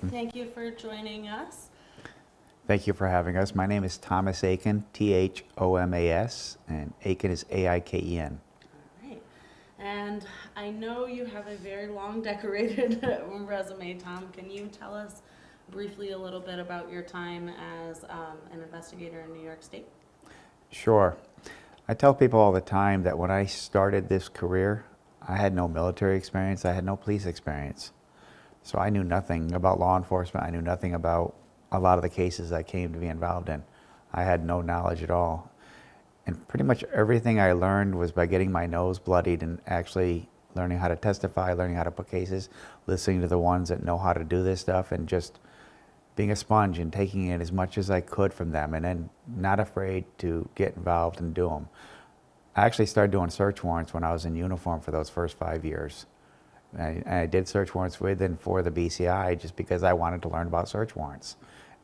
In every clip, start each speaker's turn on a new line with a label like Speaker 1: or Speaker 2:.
Speaker 1: Thank you for joining us.
Speaker 2: Thank you for having us. My name is Thomas Aiken, Thomas, and Aiken is Aiken.
Speaker 1: All right. And I know you have a very long, decorated resume, Tom. Can you tell us briefly a little bit about your time as an investigator in New York State?
Speaker 2: Sure. I tell people all the time that when I started this career, I had no military experience, I had no police experience. So I knew nothing about law enforcement, I knew nothing about a lot of the cases I came to be involved in. I had no knowledge at all. And pretty much everything I learned was by getting my nose bloodied and actually learning how to testify, learning how to put cases, listening to the ones that know how to do this stuff, and just being a sponge and taking in as much as I could from them, and then not afraid to get involved and do them. I actually started doing search warrants when I was in uniform for those first 5 years. I did search warrants with and for the BCI just because I wanted to learn about search warrants.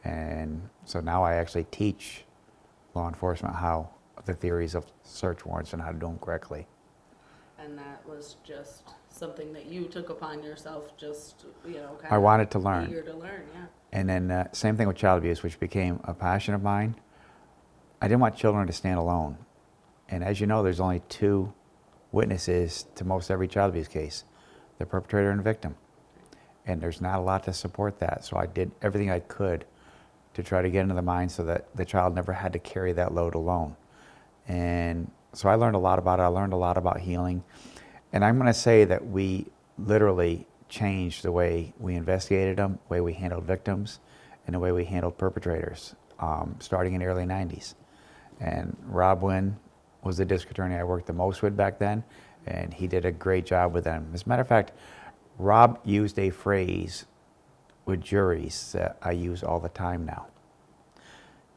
Speaker 2: And so now I actually teach law enforcement how the theories of search warrants and how to do them correctly.
Speaker 1: And that was just something that you took upon yourself, just, kind
Speaker 2: I wanted to learn.
Speaker 1: Eager to learn, yeah.
Speaker 2: And then same thing with child abuse, which became a passion of mine. I didn't want children to stand alone. And as you know, there's only two witnesses to most every child abuse case, the perpetrator and the victim. And there's not a lot to support that. So I did everything I could to try to get into the mind so that the child never had to carry that load alone. And so I learned a lot about it. I learned a lot about healing. And I'm going to say that we literally changed the way we investigated them, the way we handled victims, and the way we handled perpetrators, starting in the early 90s. And Rob Wynn was the district attorney I worked the most with back then, and he did a great job with them. As a matter of fact, Rob used a phrase with juries that I use all the time now.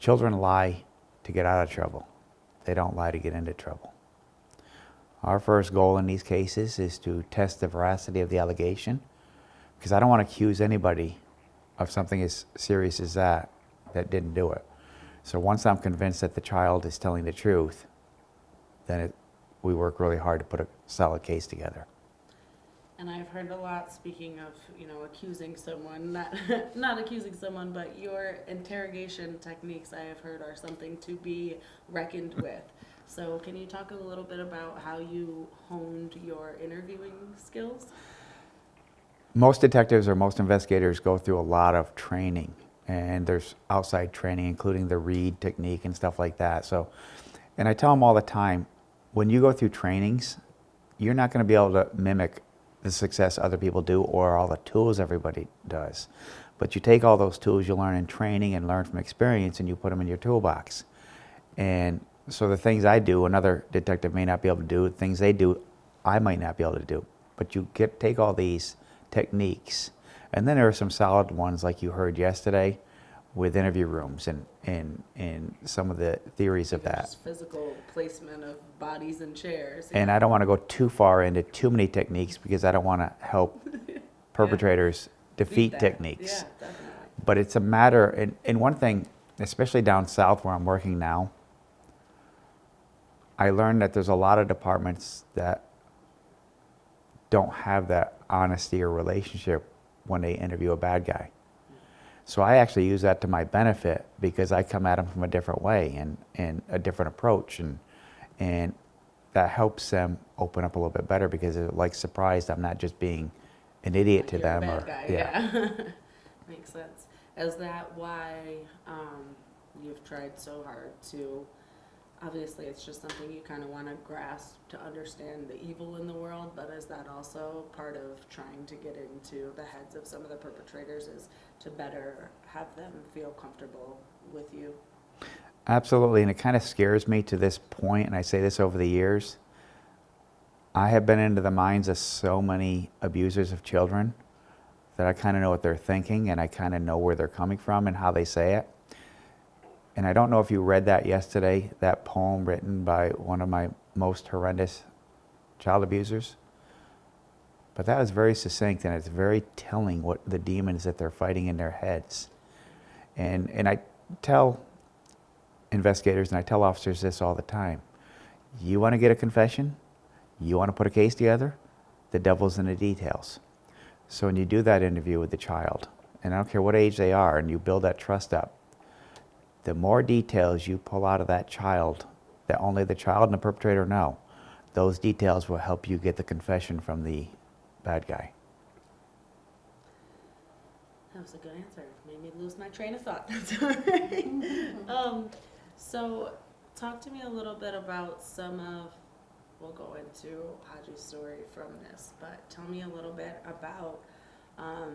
Speaker 2: Children lie to get out of trouble. They don't lie to get into trouble. Our first goal in these cases is to test the veracity of the allegation, because I don't want to accuse anybody of something as serious as that didn't do it. So once I'm convinced that the child is telling the truth, then we work really hard to put a solid case together.
Speaker 1: And I've heard a lot, speaking of, accusing someone, not accusing someone, but your interrogation techniques, I have heard, are something to be reckoned with. So can you talk a little bit about how you honed your interviewing skills?
Speaker 2: Most detectives or most investigators go through a lot of training, and there's outside training, including the Reed technique and stuff like that. So, and I tell them all the time, when you go through trainings, you're not going to be able to mimic the success other people do or all the tools everybody does. But you take all those tools you learn in training and learn from experience, and you put them in your toolbox. And so the things I do, another detective may not be able to do. Things they do, I might not be able to do. But you take all these techniques, and then there are some solid ones like you heard yesterday with interview rooms and some of the theories of that.
Speaker 1: Just physical placement of bodies in chairs.
Speaker 2: And I don't want to go too far into too many techniques because I don't want to help perpetrators defeat techniques.
Speaker 1: Yeah, definitely.
Speaker 2: But it's a matter, and one thing, especially down south where I'm working now, I learned that there's a lot of departments that don't have that honesty or relationship when they interview a bad guy. So I actually use that to my benefit because I come at them from a different way and a different approach, and that helps them open up a little bit better because they're like surprised I'm not just being an idiot to them.
Speaker 1: You're a bad guy, yeah. Makes sense. Is that why you've tried so hard to, obviously it's just something you kind of want to grasp to understand the evil in the world, but is that also part of trying to get into the heads of some of the perpetrators, is to better have them feel comfortable with you?
Speaker 2: Absolutely, and it kind of scares me to this point, and I say this over the years. I have been into the minds of so many abusers of children that I kind of know what they're thinking, and I kind of know where they're coming from and how they say it. And I don't know if you read that yesterday, that poem written by one of my most horrendous child abusers. But that was very succinct, and it's very telling what the demons that they're fighting in their heads. And I tell investigators and I tell officers this all the time. You want to get a confession? You want to put a case together? The devil's in the details. So when you do that interview with the child, and I don't care what age they are, and you build that trust up, the more details you pull out of that child that only the child and the perpetrator know, those details will help you get the confession from the bad guy.
Speaker 1: That was a good answer. Made me lose my train of thought. That's all right. So talk to me a little bit about some of, we'll go into Haji's story from this, but tell me a little bit about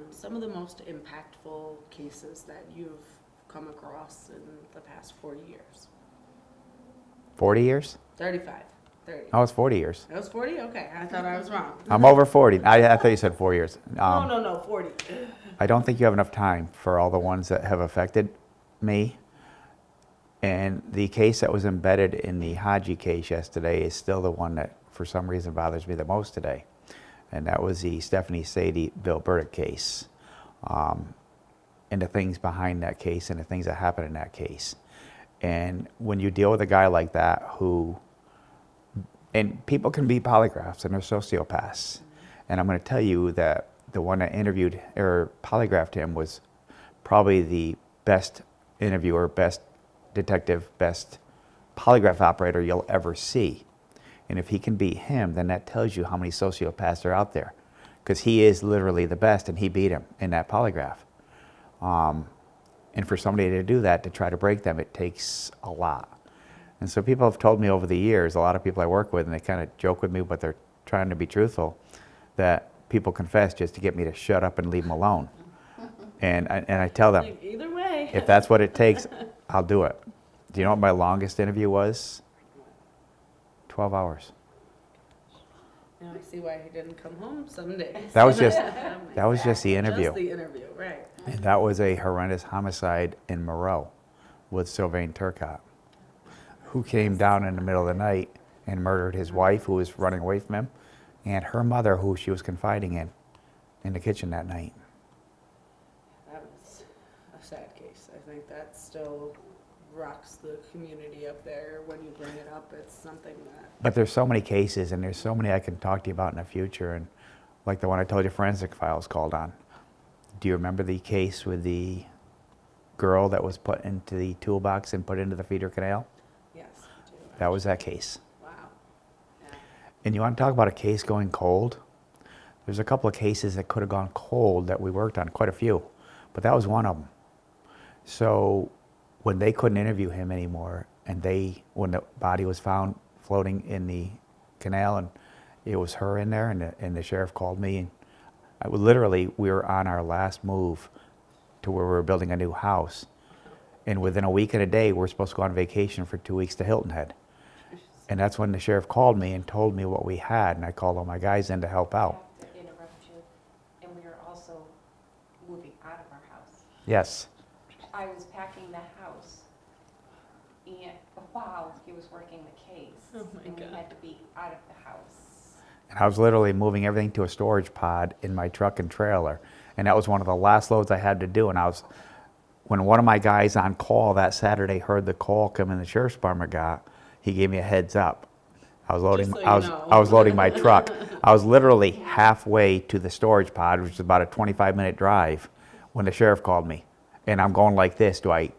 Speaker 1: some of the most impactful cases that you've come across in the past 40 years.
Speaker 2: 40 years?
Speaker 1: 35. 30.
Speaker 2: Oh, it's 40 years.
Speaker 1: That was 40? Okay, I thought I was wrong.
Speaker 2: I'm over 40. I thought you said 4 years.
Speaker 1: No, 40.
Speaker 2: I don't think you have enough time for all the ones that have affected me. And the case that was embedded in the Haji case yesterday is still the one that, for some reason, bothers me the most today. And that was the Stephanie Sadie Bill Burdick case. And the things behind that case and the things that happened in that case. And when you deal with a guy like that who, and people can be polygraphs and they're sociopaths. And I'm going to tell you that the one that interviewed or polygraphed him was probably the best interviewer, best detective, best polygraph operator you'll ever see. And if he can beat him, then that tells you how many sociopaths are out there. Because he is literally the best, and he beat him in that polygraph. And for somebody to do that, to try to break them, it takes a lot. And so people have told me over the years, a lot of people I work with, and they kind of joke with me, but they're trying to be truthful, that people confess just to get me to shut up and leave them alone. And I tell them,
Speaker 1: Like, either way.
Speaker 2: if that's what it takes, I'll do it. Do you know what my longest interview was? 12 hours.
Speaker 1: Now I see why he didn't come home some days.
Speaker 2: That was just,
Speaker 1: Oh my
Speaker 2: that was just the
Speaker 1: God.
Speaker 2: interview.
Speaker 1: Just the interview, right.
Speaker 2: And that was a horrendous homicide in Maroa with Sylvain Turcotte, who came down in the middle of the night and murdered his wife, who was running away from him, and her mother, who she was confiding in the kitchen that night.
Speaker 1: That was a sad case. I think that still rocks the community up there. When you bring it up, it's something that...
Speaker 2: But there's so many cases, and there's so many I can talk to you about in the future, and like the one I told you Forensic Files called on. Do you remember the case with the girl that was put into the toolbox and put into the feeder canal?
Speaker 1: Yes, I do.
Speaker 2: That was that case.
Speaker 1: Wow. Yeah.
Speaker 2: And you want to talk about a case going cold? There's a couple of cases that could have gone cold that we worked on, quite a few, but that was one of them. So when they couldn't interview him anymore, and when the body was found floating in the canal, and it was her in there, and the sheriff called me, and literally we were on our last move to where we were building a new house, and within a week and a day we were supposed to go on vacation for 2 weeks to Hilton Head. And that's when the sheriff called me and told me what we had, and I called all my guys in to help out.
Speaker 3: I have to interrupt you, and we are also moving out of our house.
Speaker 2: Yes.
Speaker 3: I was packing the house, and while he was working the case,
Speaker 1: Oh my
Speaker 3: and we
Speaker 1: God.
Speaker 3: had to be out of the house.
Speaker 2: And I was literally moving everything to a storage pod in my truck and trailer. And that was one of the last loads I had to do. And when one of my guys on call that Saturday heard the call come in the sheriff's department got, he gave me a heads up. I was loading,
Speaker 1: Just so you know.
Speaker 2: I was loading my truck. I was literally halfway to the storage pod, which is about a 25-minute drive, when the sheriff called me. And I'm going like this. I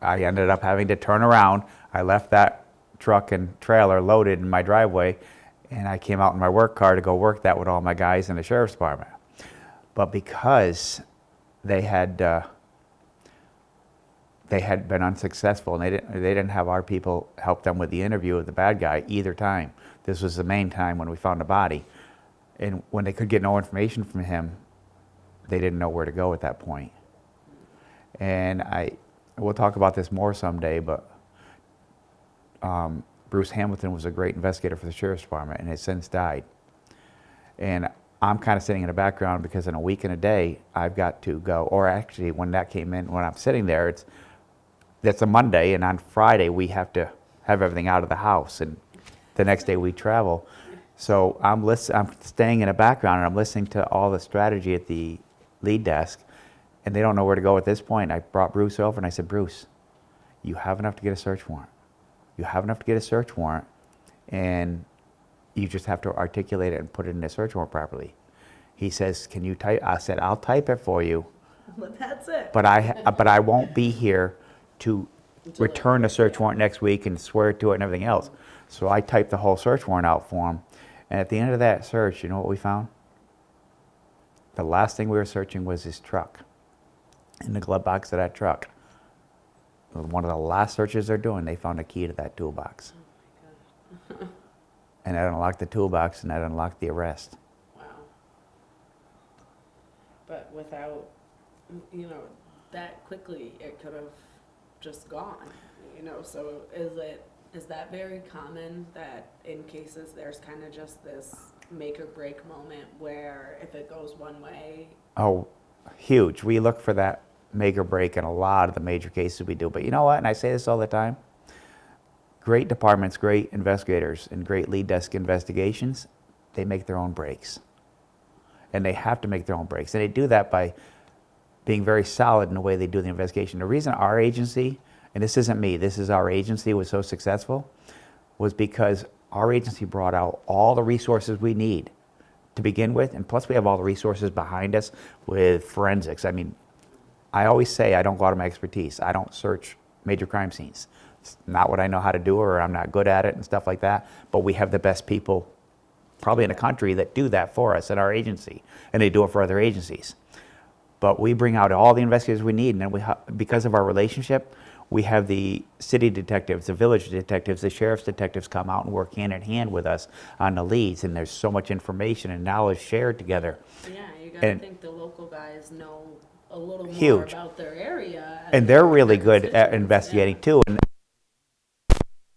Speaker 2: ended up having to turn around. I left that truck and trailer loaded in my driveway, and I came out in my work car to go work that with all my guys in the sheriff's department. But because they had been unsuccessful, and they didn't have our people help them with the interview of the bad guy either time. This was the main time when we found the body. And when they could get no information from him, they didn't know where to go at that point. And we'll talk about this more someday, but Bruce Hamilton was a great investigator for the sheriff's department and has since died. And I'm kind of sitting in the background because in a week and a day, I've got to go, or actually when that came in, when I'm sitting there, that's a Monday, and on Friday we have to have everything out of the house, and the next day we travel. So I'm staying in the background, and I'm listening to all the strategy at the lead desk, and they don't know where to go at this point. I brought Bruce over, and I said, Bruce, you have enough to get a search warrant. You have enough to get a search warrant, and you just have to articulate it and put it in the search warrant properly. He says, can you type? I said, I'll type it for you,
Speaker 1: But that's it.
Speaker 2: But I won't be here to
Speaker 1: Until
Speaker 2: return
Speaker 1: it-
Speaker 2: a search
Speaker 1: yeah.
Speaker 2: warrant next week and swear to it and everything else. So I typed the whole search warrant out for him. And at the end of that search, you know what we found? The last thing we were searching was his truck. In the glove box of that truck. One of the last searches they're doing, they found a key to that toolbox. And that unlocked the toolbox and that unlocked the arrest.
Speaker 1: Wow. But without, you know, that quickly, it could have just gone, you know, so is that very common that in cases there's kind of just this make or break moment where if it goes one way?
Speaker 2: Oh, huge. We look for that make or break in a lot of the major cases we do. But you know what, and I say this all the time, great departments, great investigators, and great lead desk investigations, they make their own breaks. And they have to make their own breaks. And they do that by being very solid in the way they do the investigation. The reason our agency, and this isn't me, this is our agency, was so successful, was because our agency brought out all the resources we need to begin with, and plus we have all the resources behind us with forensics. I mean, I always say I don't go out of my expertise. I don't search major crime scenes. It's not what I know how to do, or I'm not good at it and stuff like that, but we have the best people probably in the country that do that for us at our agency, and they do it for other agencies. But we bring out all the investigators we need, and then because of our relationship, we have the city detectives, the village detectives, the sheriff's detectives come out and work hand in hand with us on the leads, and there's so much information and knowledge shared together.
Speaker 1: Yeah, you gotta
Speaker 2: And-
Speaker 1: think the local guys know a little more
Speaker 2: Huge.
Speaker 1: about their area.
Speaker 2: And they're really
Speaker 1: their
Speaker 2: good at
Speaker 1: constituents,
Speaker 2: investigating
Speaker 1: yeah.
Speaker 2: too, and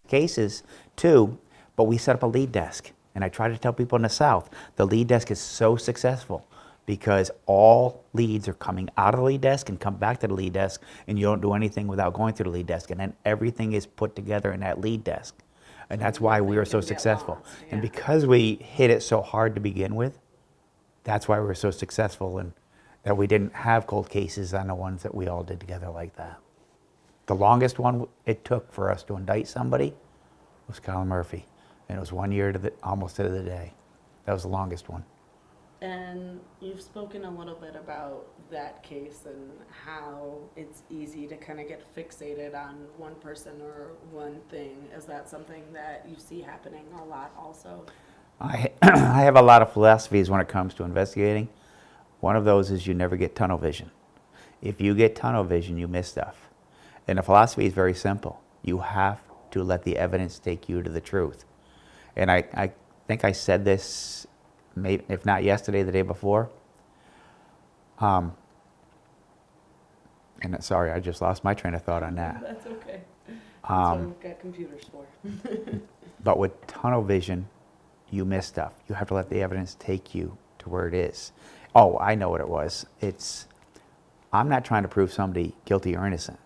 Speaker 2: cases too, but we set up a lead desk. And I try to tell people in the South, the lead desk is so successful because all leads are coming out of the lead desk and come back to the lead desk, and you don't do anything without going through the lead desk, and then everything is put together in that lead desk. And that's why we were so
Speaker 1: Nothing can get
Speaker 2: successful.
Speaker 1: lost,
Speaker 2: And
Speaker 1: yeah.
Speaker 2: because we hit it so hard to begin with, that's why we were so successful, and that we didn't have cold cases on the ones that we all did together like that. The longest one it took for us to indict somebody was Colin Murphy. And it was 1 year to almost to the day. That was the longest one.
Speaker 1: And you've spoken a little bit about that case and how it's easy to kind of get fixated on one person or one thing. Is that something that you see happening a lot also?
Speaker 2: I have a lot of philosophies when it comes to investigating. One of those is you never get tunnel vision. If you get tunnel vision, you miss stuff. And the philosophy is very simple. You have to let the evidence take you to the truth. And I think I said this, maybe, if not yesterday, the day before. And sorry, I just lost my train of thought on that.
Speaker 1: That's okay. That's what we've got computers for.
Speaker 2: But with tunnel vision, you miss stuff. You have to let the evidence take you to where it is. Oh, I know what it was. I'm not trying to prove somebody guilty or innocent.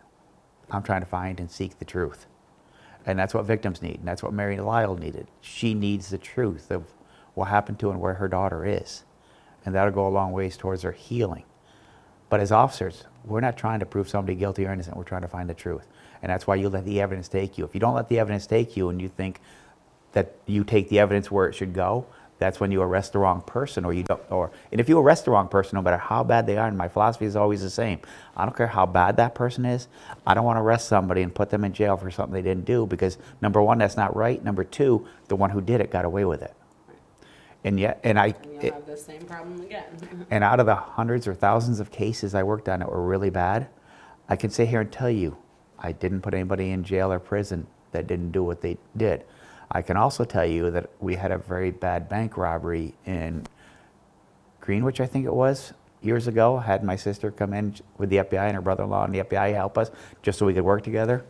Speaker 2: I'm trying to find and seek the truth. And that's what victims need, and that's what Mary Lyle needed. She needs the truth of what happened to her and where her daughter is. And that'll go a long ways towards her healing. But as officers, we're not trying to prove somebody guilty or innocent. We're trying to find the truth. And that's why you let the evidence take you. If you don't let the evidence take you and you think that you take the evidence where it should go, that's when you arrest the wrong person, or you don't. And if you arrest the wrong person, no matter how bad they are, and my philosophy is always the same, I don't care how bad that person is. I don't want to arrest somebody and put them in jail for something they didn't do, because number one, that's not right. Number two, the one who did it got away with it. And you'll
Speaker 1: have the same problem again.
Speaker 2: And out of the hundreds or thousands of cases I worked on that were really bad, I can sit here and tell you, I didn't put anybody in jail or prison that didn't do what they did. I can also tell you that we had a very bad bank robbery in Greenwich, I think it was, years ago. I had my sister come in with the FBI and her brother-in-law and the FBI help us just so we could work together.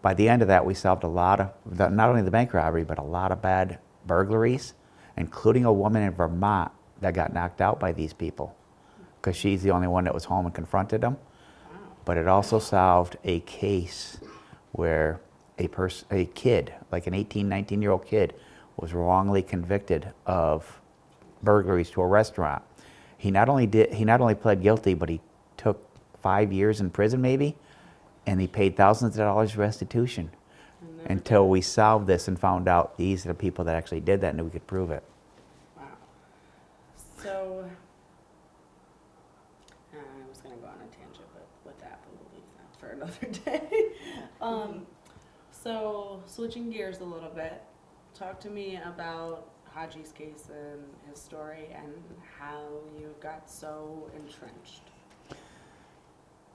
Speaker 2: By the end of that, we solved a lot of, not only the bank robbery, but a lot of bad burglaries, including a woman in Vermont that got knocked out by these people because she's the only one that was home and confronted them.
Speaker 1: Wow.
Speaker 2: But it also solved a case where a kid, like an 18, 19-year-old kid, was wrongly convicted of burglaries to a restaurant. He not only pled guilty, but he took 5 years in prison maybe, and he paid thousands of dollars restitution until we solved this and found out these are the people that actually did that and we could prove it.
Speaker 1: Wow. So, I was going to go on a for another day. So switching gears a little bit, talk to me about Haji's case and his story and how you got so entrenched.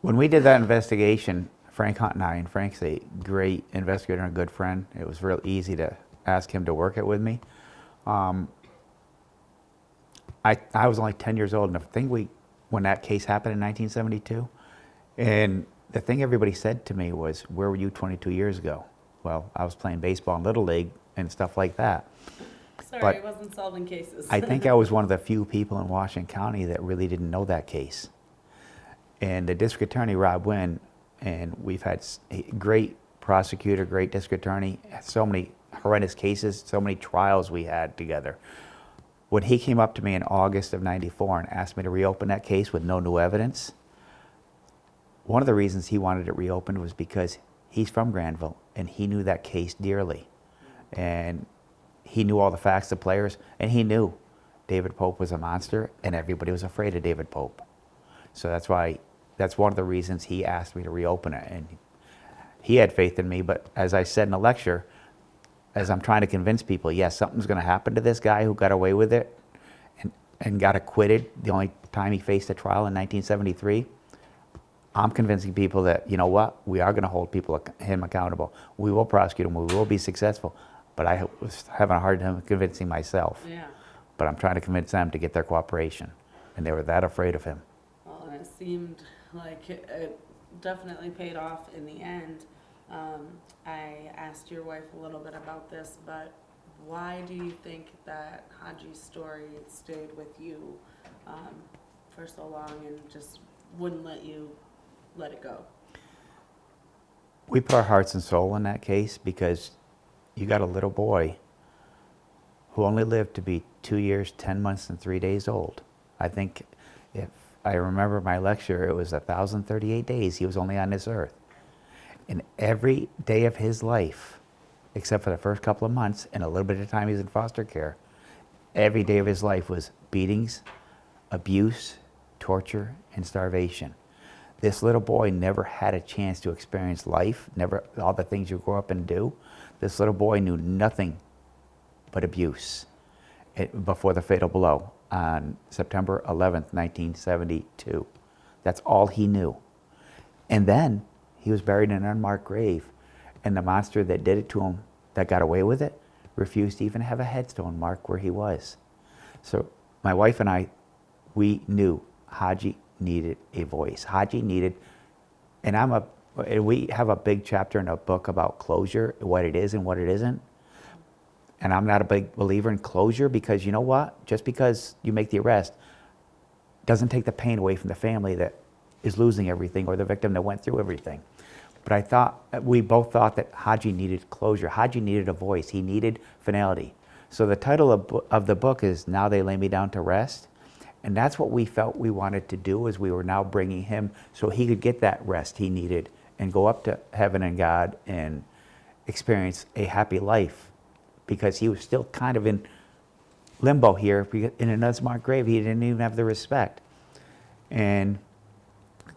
Speaker 2: When we did that investigation, Frank Hunt and I, and Frank's a great investigator and a good friend, it was real easy to ask him to work it with me. I was only 10 years old, and when that case happened in 1972, and the thing everybody said to me was, where were you 22 years ago? Well, I was playing baseball in Little League and stuff like that.
Speaker 1: Sorry,
Speaker 2: But
Speaker 1: I wasn't solving cases.
Speaker 2: I think I was one of the few people in Washington County that really didn't know that case. And the district attorney, Rob Wynn, and we've had a great prosecutor, great district attorney, so many horrendous cases, so many trials we had together. When he came up to me in August of '94 and asked me to reopen that case with no new evidence, one of the reasons he wanted it reopened was because he's from Granville and he knew that case dearly. And he knew all the facts, the players, and he knew David Pope was a monster and everybody was afraid of David Pope. So that's one of the reasons he asked me to reopen it. And he had faith in me, but as I said in the lecture, as I'm trying to convince people, yes, something's going to happen to this guy who got away with it and got acquitted the only time he faced a trial in 1973, I'm convincing people that, you know what, we are going to hold him accountable. We will prosecute him. We will be successful. But I was having a hard time convincing myself.
Speaker 1: Yeah.
Speaker 2: But I'm trying to convince them to get their cooperation. And they were that afraid of him.
Speaker 1: Well, and it seemed like it definitely paid off in the end. I asked your wife a little bit about this, but why do you think that Haji's story stayed with you for so long and just wouldn't let you let it go?
Speaker 2: We put our hearts and soul in that case because you got a little boy who only lived to be 2 years, 10 months, and 3 days old. I think if I remember my lecture, it was 1,038 days he was only on this earth. And every day of his life, except for the first couple of months and a little bit of time he was in foster care, every day of his life was beatings, abuse, torture, and starvation. This little boy never had a chance to experience life, never all the things you grow up and do. This little boy knew nothing but abuse before the fatal blow on September 11th, 1972. That's all he knew. And then he was buried in an unmarked grave, and the monster that did it to him, that got away with it, refused to even have a headstone marked where he was. So my wife and I, we knew Haji needed a voice. Haji needed, and we have a big chapter in a book about closure, what it is and what it isn't. And I'm not a big believer in closure because you know what? Just because you make the arrest doesn't take the pain away from the family that is losing everything or the victim that went through everything. But we both thought that Haji needed closure. Haji needed a voice. He needed finality. So the title of the book is Now They Lay Me Down to Rest. And that's what we felt we wanted to do, is we were now bringing him so he could get that rest he needed and go up to heaven and God and experience a happy life, because he was still kind of in limbo here in an unmarked grave. He didn't even have the respect. And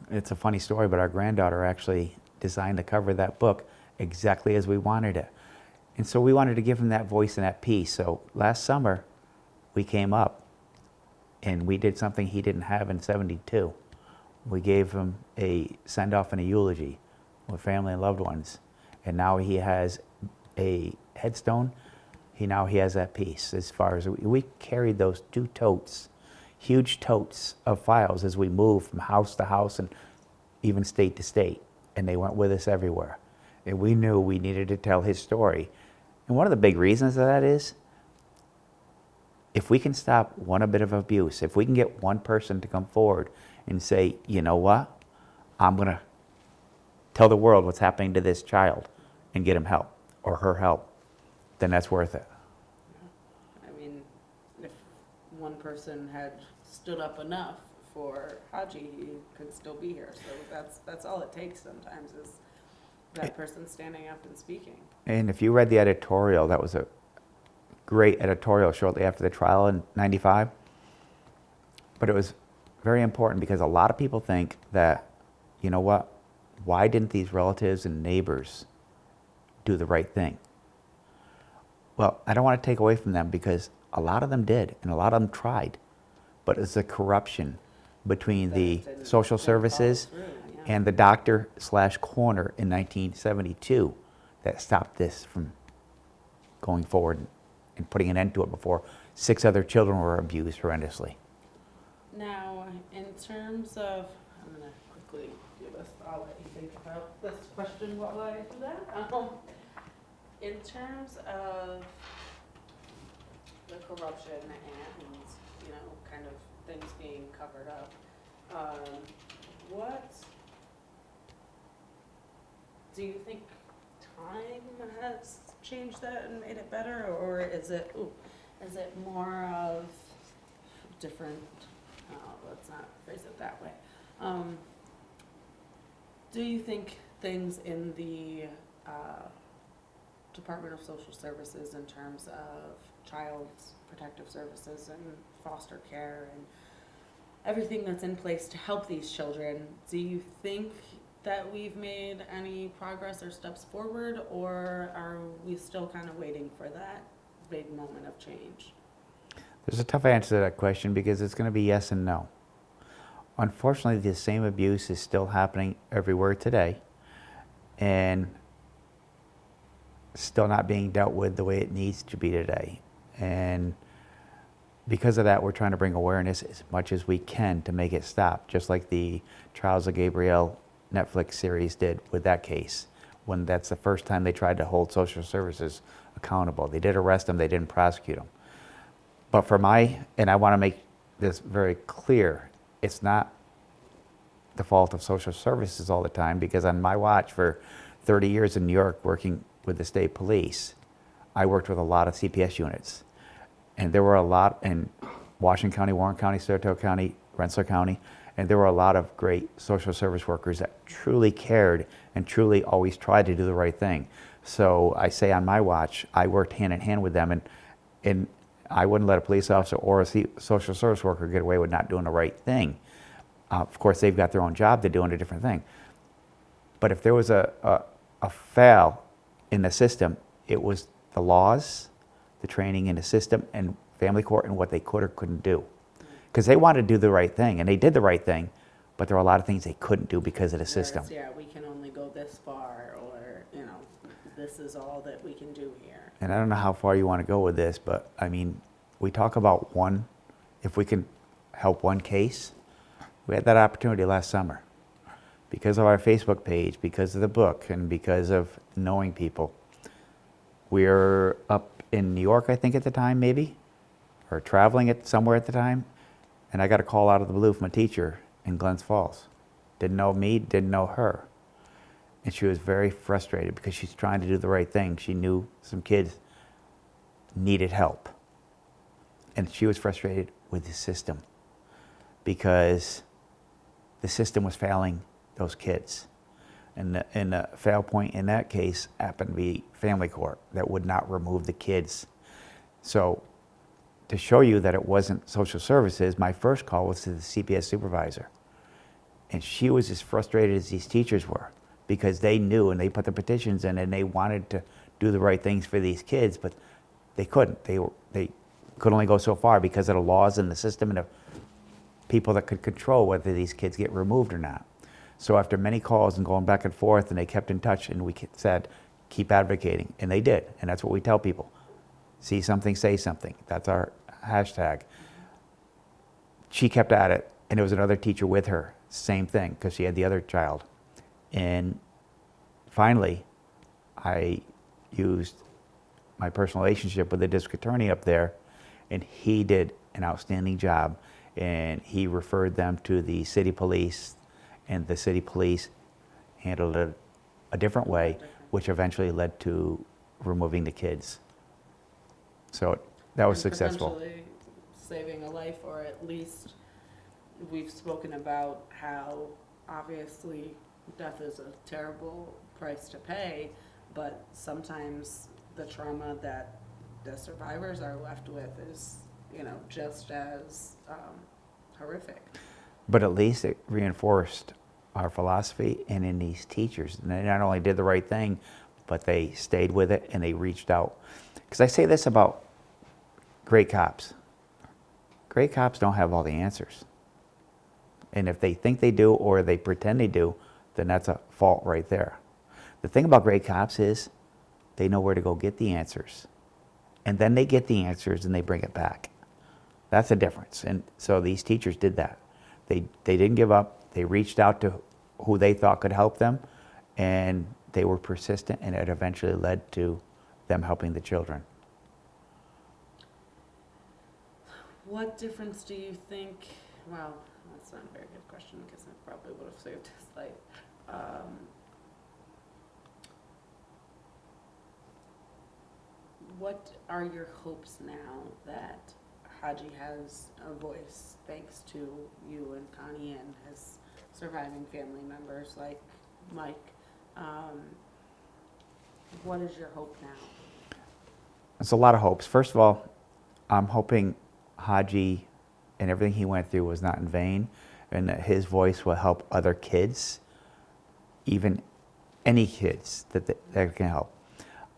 Speaker 2: it's a funny story, but our granddaughter actually designed the cover of that book exactly as we wanted it. And so we wanted to give him that voice and that peace. So last summer, we came up and we did something he didn't have in '72. We gave him a send-off and a eulogy with family and loved ones. And now he has a headstone. He has that peace. As far as we carried those 2 totes, huge totes of files as we moved from house to house and even state to state. And they went with us everywhere. And we knew we needed to tell his story. And one of the big reasons of that is, if we can stop one bit of abuse, if we can get one person to come forward and say, you know what, I'm going to tell the world what's happening to this child and get him help or her help, then that's worth it.
Speaker 1: I mean, if one person had stood up enough for Haji, he could still be here. So that's all it takes sometimes, is that person standing up and speaking.
Speaker 2: And if you read the editorial, that was a great editorial shortly after the trial in '95. But it was very important because a lot of people think that, you know what, why didn't these relatives and neighbors do the right thing? Well, I don't want to take away from them because a lot of them did and a lot of them tried, but it's the corruption between
Speaker 1: That
Speaker 2: the
Speaker 1: didn't-
Speaker 2: social
Speaker 1: didn't follow
Speaker 2: services
Speaker 1: through, yeah.
Speaker 2: and the doctor/coroner in 1972 that stopped this from going forward and putting an end to it before 6 other children were abused horrendously.
Speaker 1: Now, in terms of, I'm gonna quickly do this, I'll let you think about this question while I do that. In terms of the corruption and, you know, kind of things being covered up, what do you think time has changed that and made it better, or is it more of different, let's not phrase it that way. Do you think things in the Department of Social Services in terms of child protective services and foster care and everything that's in place to help these children, do you think that we've made any progress or steps forward, or are we still kind of waiting for that big moment of change?
Speaker 2: There's a tough answer to that question because it's going to be yes and no. Unfortunately, the same abuse is still happening everywhere today and still not being dealt with the way it needs to be today. And because of that, we're trying to bring awareness as much as we can to make it stop, just like the Trials of Gabrielle Netflix series did with that case, when that's the first time they tried to hold social services accountable. They did arrest them, they didn't prosecute them. But and I want to make this very clear, it's not the fault of social services all the time, because on my watch for 30 years in New York working with the state police, I worked with a lot of CPS units. And there were a lot in Washington County, Warren County, Saratoga County, Rensselaer County, and there were a lot of great social service workers that truly cared and truly always tried to do the right thing. So I say on my watch, I worked hand in hand with them, and I wouldn't let a police officer or a social service worker get away with not doing the right thing. Of course, they've got their own job, they're doing a different thing. But if there was a fail in the system, it was the laws, the training in the system, and family court, and what they could or couldn't do. Because they wanted to do the right thing, and they did the right thing, but there were a lot of things they couldn't do because of the system.
Speaker 1: Yeah, we can only go this far, or, you know, this is all that we can do here.
Speaker 2: And I don't know how far you want to go with this, but I mean, we talk about if we can help one case. We had that opportunity last summer. Because of our Facebook page, because of the book, and because of knowing people. We're up in New York, I think at the time, maybe, or traveling somewhere at the time, and I got a call out of the blue from a teacher in Glens Falls. Didn't know me, didn't know her. And she was very frustrated because she's trying to do the right thing. She knew some kids needed help. And she was frustrated with the system because the system was failing those kids. And the fail point in that case happened to be family court that would not remove the kids. So to show you that it wasn't social services, my first call was to the CPS supervisor. And she was as frustrated as these teachers were because they knew and they put the petitions in and they wanted to do the right things for these kids, but they couldn't. They could only go so far because of the laws in the system and the people that could control whether these kids get removed or not. So after many calls and going back and forth, and they kept in touch, and we said, keep advocating, and they did, and that's what we tell people. See something, say something. That's our hashtag. She kept at it, and there was another teacher with her, same thing, because she had the other child. And finally, I used my personal relationship with the district attorney up there, and he did an outstanding job, and he referred them to the city police, and the city police handled it a different way, which eventually led to removing the kids. So that was
Speaker 1: And
Speaker 2: successful.
Speaker 1: potentially saving a life, or at least we've spoken about how obviously death is a terrible price to pay, but sometimes the trauma that the survivors are left with is, you know, just as horrific.
Speaker 2: But at least it reinforced our philosophy and in these teachers. And they not only did the right thing, but they stayed with it and they reached out. Because I say this about great cops. Great cops don't have all the answers. And if they think they do or they pretend they do, then that's a fault right there. The thing about great cops is they know where to go get the answers. And then they get the answers and they bring it back. That's the difference. And so these teachers did that. They didn't give up. They reached out to who they thought could help them, and they were persistent, and it eventually led to them helping the children.
Speaker 1: What difference do you think, well, that's not a very good question because I probably would have saved his life. What are your hopes now that Haji has a voice thanks to you and Connie and his surviving family members like Mike? What is your hope now?
Speaker 2: It's a lot of hopes. First of all, I'm hoping Haji and everything he went through was not in vain, and that his voice will help other kids, even any kids that can help.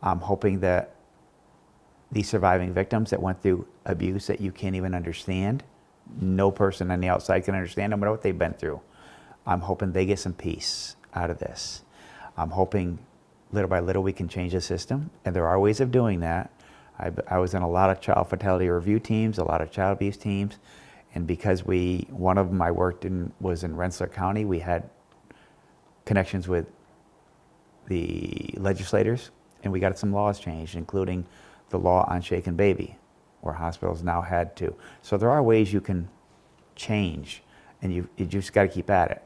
Speaker 2: I'm hoping that these surviving victims that went through abuse that you can't even understand, no person on the outside can understand no matter what they've been through. I'm hoping they get some peace out of this. I'm hoping little by little we can change the system, and there are ways of doing that. I was in a lot of child fatality review teams, a lot of child abuse teams, and because one of them I worked in was in Rensselaer County, we had connections with the legislators, and we got some laws changed, including the law on shaken baby, where hospitals now had to. So there are ways you can change, and you just got to keep at it.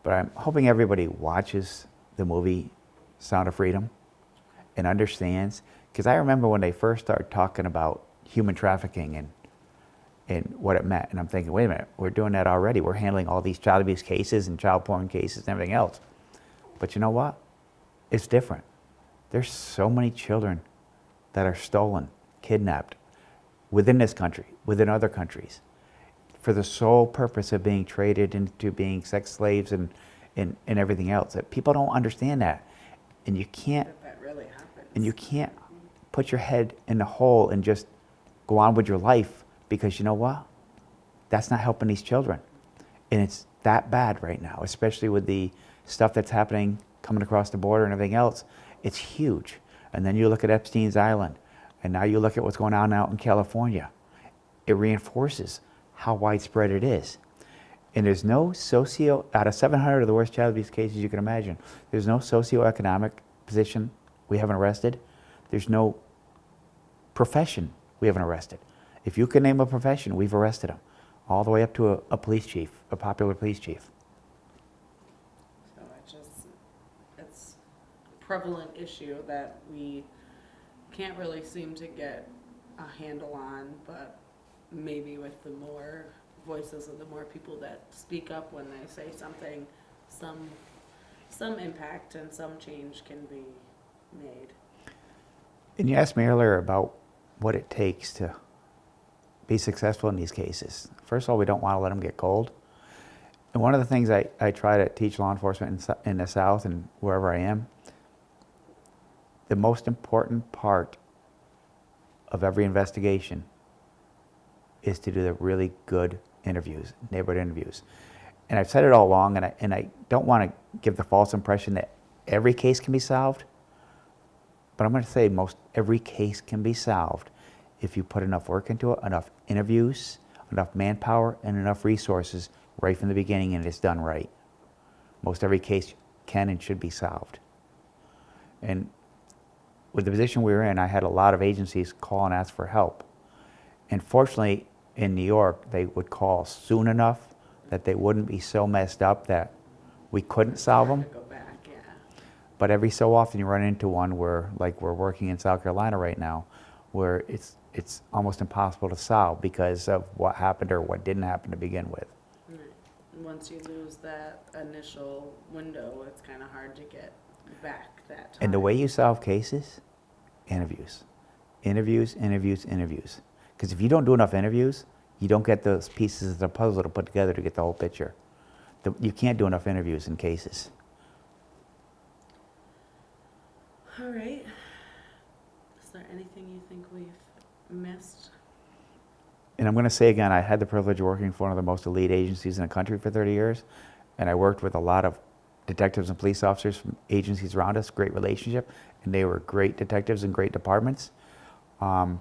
Speaker 2: But I'm hoping everybody watches the movie Sound of Freedom and understands, because I remember when they first started talking about human trafficking and what it meant, and I'm thinking, wait a minute, we're doing that already. We're handling all these child abuse cases and child porn cases and everything else. But you know what? It's different. There's so many children that are stolen, kidnapped, within this country, within other countries, for the sole purpose of being traded into being sex slaves and everything else. That people don't understand that, and you can't.
Speaker 1: That really happens.
Speaker 2: And you can't put your head in the hole and just go on with your life, because you know what? That's not helping these children, and it's that bad right now, especially with the stuff that's happening coming across the border and everything else. It's huge. And then you look at Epstein's Island, and now you look at what's going on out in California. It reinforces how widespread it is. And there's no out of 700 of the worst child abuse cases you can imagine, there's no socioeconomic position we haven't arrested. There's no profession we haven't arrested. If you can name a profession, we've arrested them, all the way up to a police chief, a popular police chief.
Speaker 1: It's a prevalent issue that we can't really seem to get a handle on, but maybe with the more voices of the more people that speak up when they say something, some impact and some change can be made.
Speaker 2: And you asked me earlier about what it takes to be successful in these cases. First of all, we don't want to let them get cold. And one of the things I try to teach law enforcement in the South and wherever I am, the most important part of every investigation is to do the really good interviews, neighborhood interviews. And I've said it all along, and I don't want to give the false impression that every case can be solved, but I'm going to say every case can be solved if you put enough work into it, enough interviews, enough manpower, and enough resources right from the beginning, and it's done right. Most every case can and should be solved. And with the position we were in, I had a lot of agencies call and ask for help. And fortunately, in New York, they would call soon enough that they wouldn't be so messed up that we couldn't solve them.
Speaker 1: Go back, yeah.
Speaker 2: But every so often you run into one where, like we're working in South Carolina right now, where it's almost impossible to solve because of what happened or what didn't happen to begin with.
Speaker 1: Right. Once you lose that initial window, it's kind of hard to get back that time.
Speaker 2: And the way you solve cases, interviews. Interviews, interviews, interviews. Because if you don't do enough interviews, you don't get those pieces of the puzzle to put together to get the whole picture. You can't do enough interviews in cases.
Speaker 1: All right. Is there anything you think we've missed?
Speaker 2: And I'm going to say again, I had the privilege of working for one of the most elite agencies in the country for 30 years, and I worked with a lot of detectives and police officers from agencies around us, great relationship, and they were great detectives and great departments. But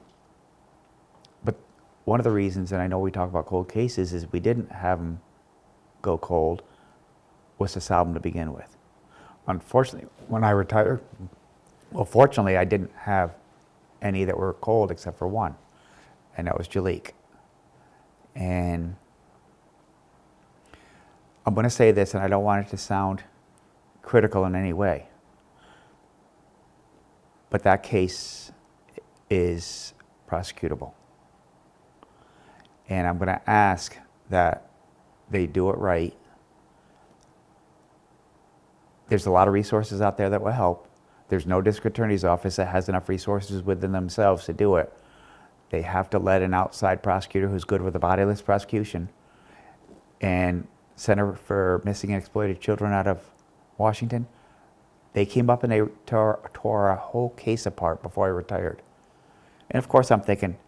Speaker 2: one of the reasons, and I know we talk about cold cases, is we didn't have them go cold, was to solve them to begin with. Unfortunately, when I retired, well, fortunately, I didn't have any that were cold except for one, and that was Jalik. And I'm going to say this, and I don't want it to sound critical in any way, but that case is prosecutable. And I'm going to ask that they do it right. There's a lot of resources out there that will help. There's no district attorney's office that has enough resources within themselves to do it. They have to let an outside prosecutor who's good with a bodiless prosecution. And Center for Missing and Exploited Children out of Washington, they came up and they tore a whole case apart before I retired. And of course I'm thinking,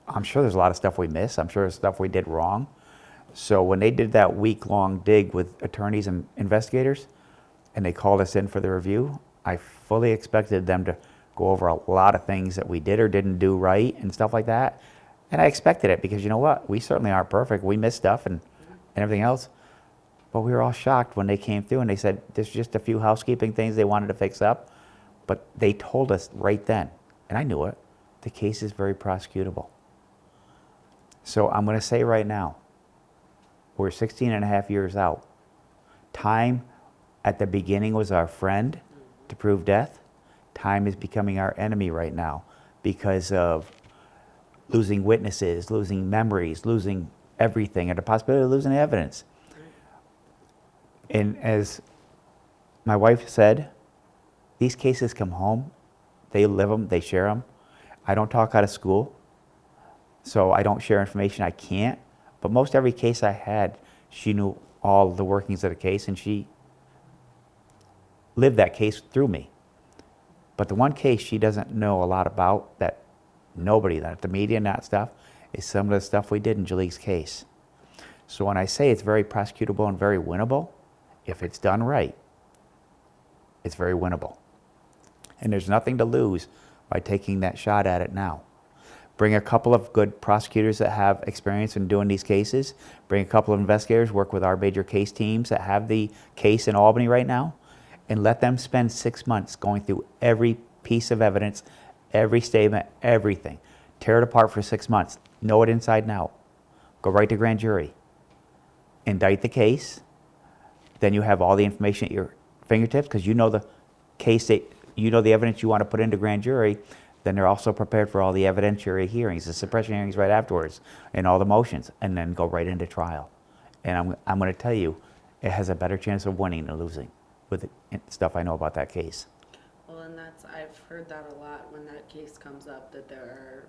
Speaker 2: I'm sure there's a lot of stuff we missed. I'm sure there's stuff we did wrong. So when they did that week-long dig with attorneys and investigators, and they called us in for the review, I fully expected them to go over a lot of things that we did or didn't do right and stuff like that. And I expected it because you know what? We certainly aren't perfect. We miss stuff and everything else. But we were all shocked when they came through and they said there's just a few housekeeping things they wanted to fix up. But they told us right then, and I knew it, the case is very prosecutable. So I'm going to say right now, we're 16 and a half years out. Time at the beginning was our friend to prove death. Time is becoming our enemy right now because of losing witnesses, losing memories, losing everything, and the possibility of losing evidence. And as my wife said, these cases come home, they live them, they share them. I don't talk out of school, so I don't share information I can't. But most every case I had, she knew all the workings of the case, and she lived that case through me. But the one case she doesn't know a lot about, that nobody, that the media and that stuff, is some of the stuff we did in Jalik's case. So when I say it's very prosecutable and very winnable, if it's done right, it's very winnable. And there's nothing to lose by taking that shot at it now. Bring a couple of good prosecutors that have experience in doing these cases. Bring a couple of investigators, work with our major case teams that have the case in Albany right now, and let them spend 6 months going through every piece of evidence, every statement, everything. Tear it apart for 6 months. Know it inside and out. Go right to grand jury. Indict the case. Then you have all the information at your fingertips because you know the case, you know the evidence you want to put into grand jury. Then they're also prepared for all the evidentiary hearings, the suppression hearings right afterwards, and all the motions, and then go right into trial. And I'm going to tell you, it has a better chance of winning than losing with the stuff I know about that case.
Speaker 1: Well, and I've heard that a lot when that case comes up, that there are,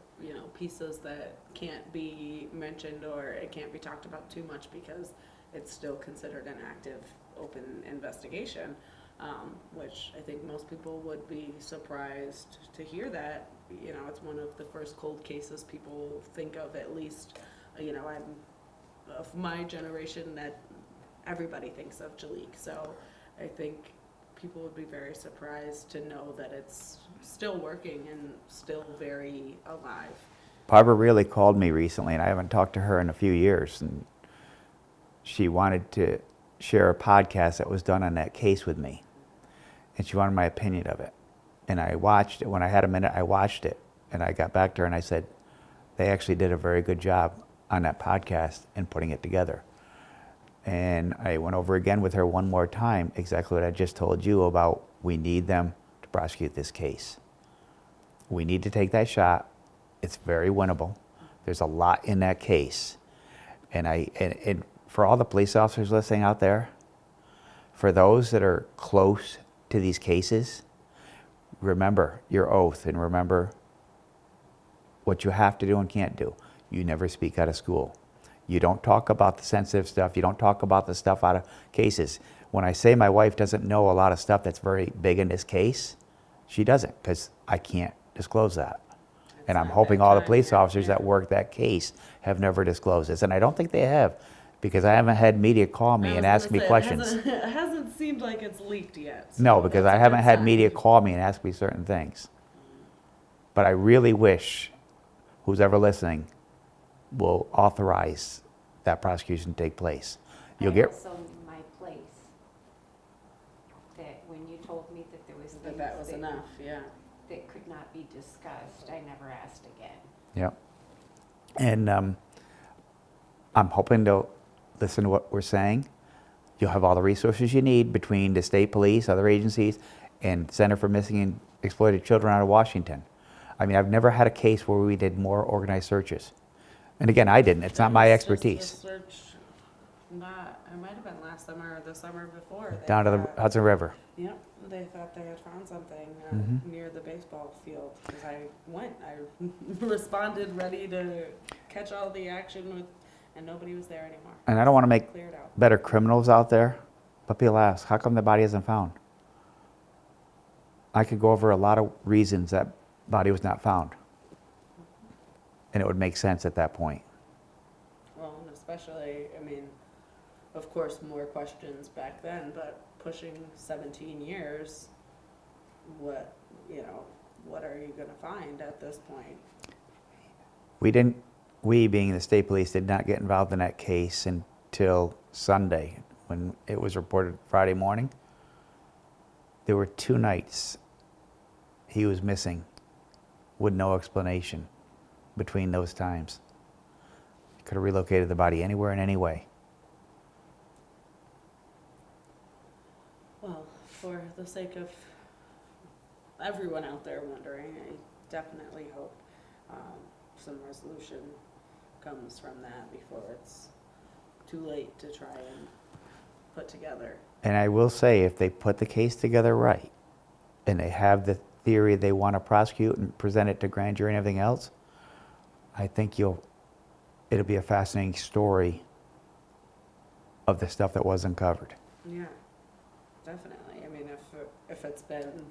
Speaker 1: pieces that can't be mentioned or it can't be talked about too much because it's still considered an active, open investigation, which I think most people would be surprised to hear that. It's one of the first cold cases people think of, at least, I'm of my generation, that everybody thinks of Jalik. So I think people would be very surprised to know that it's still working and still very alive.
Speaker 2: Barbara really called me recently, and I haven't talked to her in a few years, and she wanted to share a podcast that was done on that case with me, and she wanted my opinion of it. And I watched it. When I had a minute, I watched it, and I got back to her and I said, they actually did a very good job on that podcast and putting it together. And I went over again with her one more time exactly what I just told you about. We need them to prosecute this case. We need to take that shot. It's very winnable. There's a lot in that case. And for all the police officers listening out there, for those that are close to these cases, remember your oath and remember what you have to do and can't do. You never speak out of school. You don't talk about the sensitive stuff. You don't talk about the stuff out of cases. When I say my wife doesn't know a lot of stuff that's very big in this case, she doesn't, because I can't disclose that. And I'm
Speaker 1: not
Speaker 2: hoping
Speaker 1: that
Speaker 2: all the
Speaker 1: time
Speaker 2: police
Speaker 1: yet,
Speaker 2: officers that
Speaker 1: yeah.
Speaker 2: work that case have never disclosed this. And I don't think they have, because I haven't had media call me
Speaker 1: I
Speaker 2: and
Speaker 1: was
Speaker 2: ask
Speaker 1: gonna
Speaker 2: me
Speaker 1: say,
Speaker 2: questions.
Speaker 1: It hasn't seemed like it's leaked yet.
Speaker 2: No,
Speaker 1: so
Speaker 2: because
Speaker 1: that's
Speaker 2: I
Speaker 1: a
Speaker 2: haven't
Speaker 1: good
Speaker 2: had
Speaker 1: sign.
Speaker 2: media call me and ask me certain things. But I really wish who's ever listening will authorize that prosecution to take place. You'll
Speaker 3: I
Speaker 2: get,
Speaker 3: also in my place, that when you told me that there was
Speaker 1: That
Speaker 3: things
Speaker 1: that was enough, yeah.
Speaker 3: that could not be discussed, I never asked again.
Speaker 2: yep. And I'm hoping they'll listen to what we're saying. You'll have all the resources you need between the state police, other agencies, and Center for Missing and Exploited Children out of Washington. I mean, I've never had a case where we did more organized searches. And again, I didn't. It's not my
Speaker 1: It was just a
Speaker 2: expertise.
Speaker 1: search, it might have been last summer or the summer before. They
Speaker 2: Down to the
Speaker 1: thought-
Speaker 2: Hudson River.
Speaker 1: Yep, they thought they had found something
Speaker 2: Mhm.
Speaker 1: near the baseball field, because I went, I responded ready to catch all the action with, and nobody was there anymore.
Speaker 2: And I don't want to make
Speaker 1: Cleared out.
Speaker 2: better criminals out there, but people ask, how come the body isn't found? I could go over a lot of reasons that body was not found. And it would make sense at that point.
Speaker 1: Well, and especially, I mean, of course, more questions back then, but pushing 17 years, what are you gonna find at this point?
Speaker 2: We being the state police did not get involved in that case until Sunday, when it was reported Friday morning. There were 2 nights he was missing with no explanation between those times. Could have relocated the body anywhere in any way.
Speaker 1: Well, for the sake of everyone out there wondering, I definitely hope some resolution comes from that before it's too late to try and put together.
Speaker 2: And I will say, if they put the case together right, and they have the theory they want to prosecute and present it to grand jury and everything else, I think it'll be a fascinating story of the stuff that was uncovered.
Speaker 1: Yeah, definitely. I mean, if it's been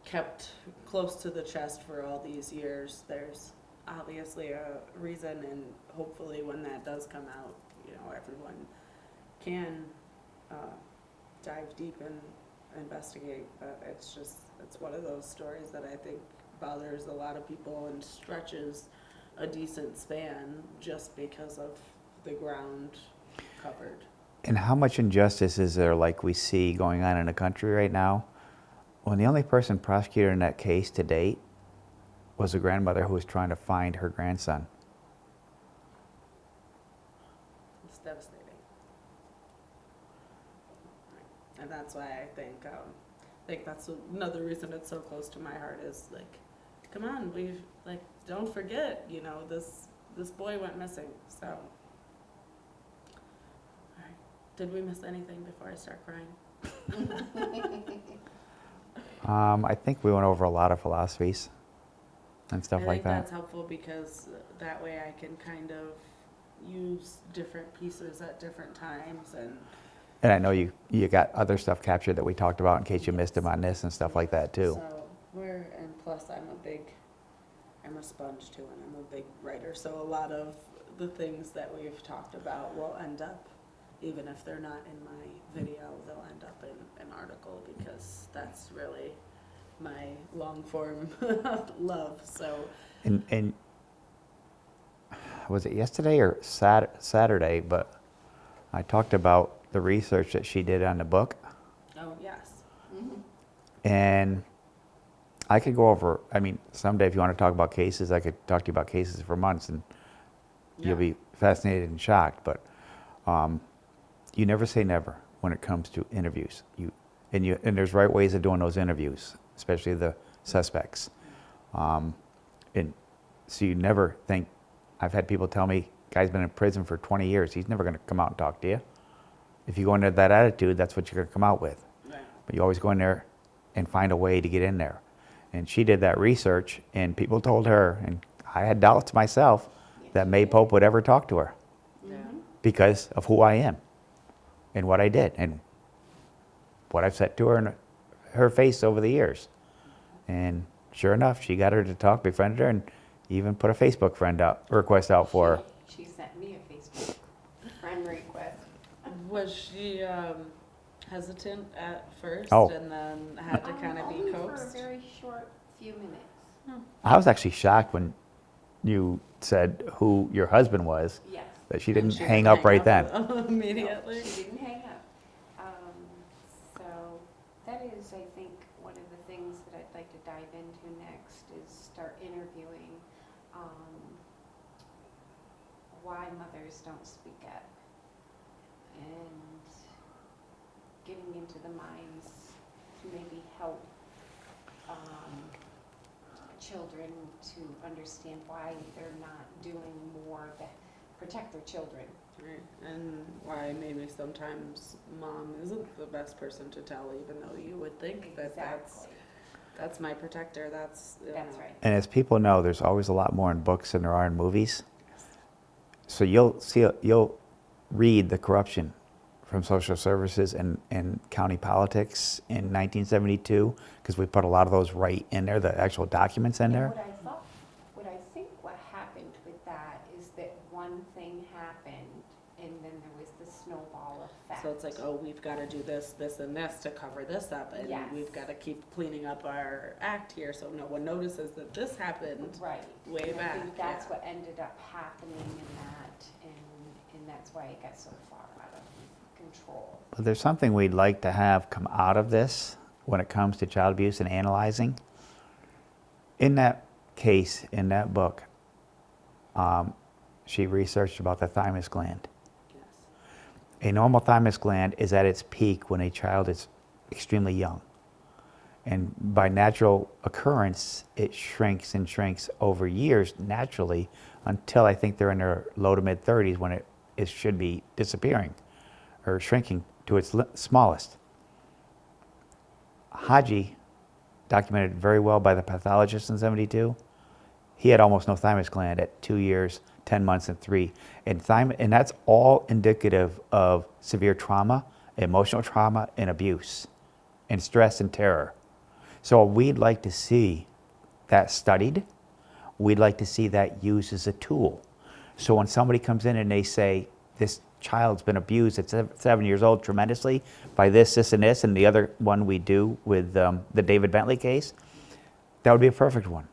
Speaker 1: kept close to the chest for all these years, there's obviously a reason, and hopefully when that does come out, everyone can dive deep and investigate. But it's one of those stories that I think bothers a lot of people and stretches a decent span just because of the ground covered.
Speaker 2: And how much injustice is there, like we see going on in the country right now, when the only person prosecuted in that case to date was a grandmother who was trying to find her grandson?
Speaker 1: It's devastating. And that's why I think that's another reason it's so close to my heart, is like, come on, don't forget, this boy went missing. So, all right. Did we miss anything before I start crying?
Speaker 2: I think we went over a lot of philosophies and stuff
Speaker 1: I
Speaker 2: like
Speaker 1: think
Speaker 2: that.
Speaker 1: that's helpful, because that way I can kind of use different pieces at different times.
Speaker 2: And I know you got other stuff captured that we talked about in case you missed them on this and stuff like that too.
Speaker 1: So and plus I'm a sponge too, and I'm a big writer. So a lot of the things that we've talked about will end up, even if they're not in my video, they'll end up in an article, because that's really my long form love. So
Speaker 2: And was it yesterday or Saturday? But I talked about the research that she did on the book,
Speaker 1: oh yes,
Speaker 2: and I could go over. I mean, someday if you want to talk about cases, I could talk to you about cases for months, and you'll be fascinated and shocked. But you never say never when it comes to interviews. And there's right ways of doing those interviews, especially the suspects. And so you never think. I've had people tell me, guy's been in prison for 20 years. He's never going to come out and talk to you. If you go into that attitude, that's what you're going to come out with.
Speaker 1: right.
Speaker 2: But you always go in there and find a way to get in there. And she did that research, and people told her, and I had doubts myself, that May Pope would ever talk to her.
Speaker 1: Yeah.
Speaker 2: because of who I am and what I did and what I've said to her in her face over the years. And sure enough, she got her to talk, befriended her, and even put a Facebook request out for her.
Speaker 3: She sent me a Facebook friend request.
Speaker 1: Was she hesitant at first
Speaker 2: Oh.
Speaker 1: and then had to kind of be
Speaker 3: Only for a
Speaker 1: coaxed?
Speaker 3: very short few minutes.
Speaker 2: I was actually shocked when you said who your husband was,
Speaker 3: Yes.
Speaker 2: that she
Speaker 1: And
Speaker 2: didn't
Speaker 1: she
Speaker 2: hang up right then.
Speaker 1: Immediately.
Speaker 3: No, she didn't hang up. So that is, I think, one of the things that I'd like to dive into next is start interviewing why mothers don't speak up and getting into the minds to maybe help children to understand why they're not doing more to protect their children.
Speaker 1: Right. And why maybe sometimes mom isn't the best person to tell, even though you would think that that's my protector. That's
Speaker 3: right.
Speaker 2: And as people know, there's always a lot more in books than there are in movies. So you'll read the corruption from social services and county politics in 1972, because we put a lot of those right in there, the actual documents in there.
Speaker 3: What I think what happened with that is that one thing happened, and then there was the snowball effect.
Speaker 1: So it's like, oh, we've got to do this, this, and this to cover this up, and
Speaker 3: Yes.
Speaker 1: we've got to keep cleaning up our act here so no one notices that this happened.
Speaker 3: Right.
Speaker 1: way
Speaker 3: And I think
Speaker 1: back,
Speaker 3: that's
Speaker 1: yeah.
Speaker 3: what ended up happening in that, and that's why it got so far out of control.
Speaker 2: But there's something we'd like to have come out of this when it comes to child abuse and analyzing. In that case, in that book, she researched about the thymus gland.
Speaker 1: Yes.
Speaker 2: A normal thymus gland is at its peak when a child is extremely young. And by natural occurrence, it shrinks and shrinks over years naturally until I think they're in their low to mid 30s when it should be disappearing or shrinking to its smallest. Haji, documented very well by the pathologist in 72, he had almost no thymus gland at 2 years, 10 months, and 3. And that's all indicative of severe trauma, emotional trauma, and abuse, and stress and terror. So we'd like to see that studied. We'd like to see that used as a tool. So when somebody comes in and they say, this child's been abused at 7 years old tremendously by this, and this, and the other one we do with the David Bentley case, that would be a perfect one.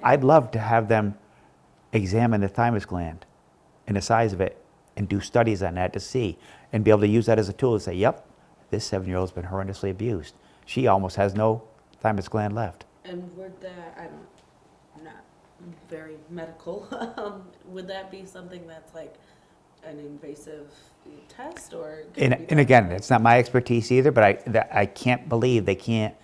Speaker 2: I'd love to have them examine the thymus gland and the size of it and do studies on that to see, and be able to use that as a tool to say, yep, this 7-year-old's been horrendously abused. She almost has no thymus gland left.
Speaker 1: And would that, I'm not very medical, would that be something that's like an invasive test, or? could it be
Speaker 2: And
Speaker 1: done
Speaker 2: again,
Speaker 1: by
Speaker 2: it's not my expertise either, but I can't believe they can't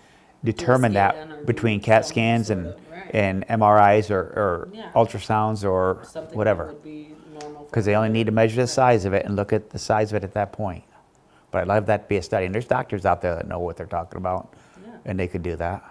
Speaker 2: determine
Speaker 1: scan or
Speaker 2: that between
Speaker 1: do
Speaker 2: CAT
Speaker 1: some
Speaker 2: scans
Speaker 1: sort
Speaker 2: and,
Speaker 1: of- right.
Speaker 2: and MRIs or
Speaker 1: Yeah.
Speaker 2: ultrasounds or
Speaker 1: Something that
Speaker 2: whatever.
Speaker 1: would be normal for
Speaker 2: Because they only need to measure the
Speaker 1: Right.
Speaker 2: size of it and look at the size of it at that point. But I'd love that to be a study. And there's doctors out there that know what they're talking about,
Speaker 1: Yeah.
Speaker 2: and they could do that.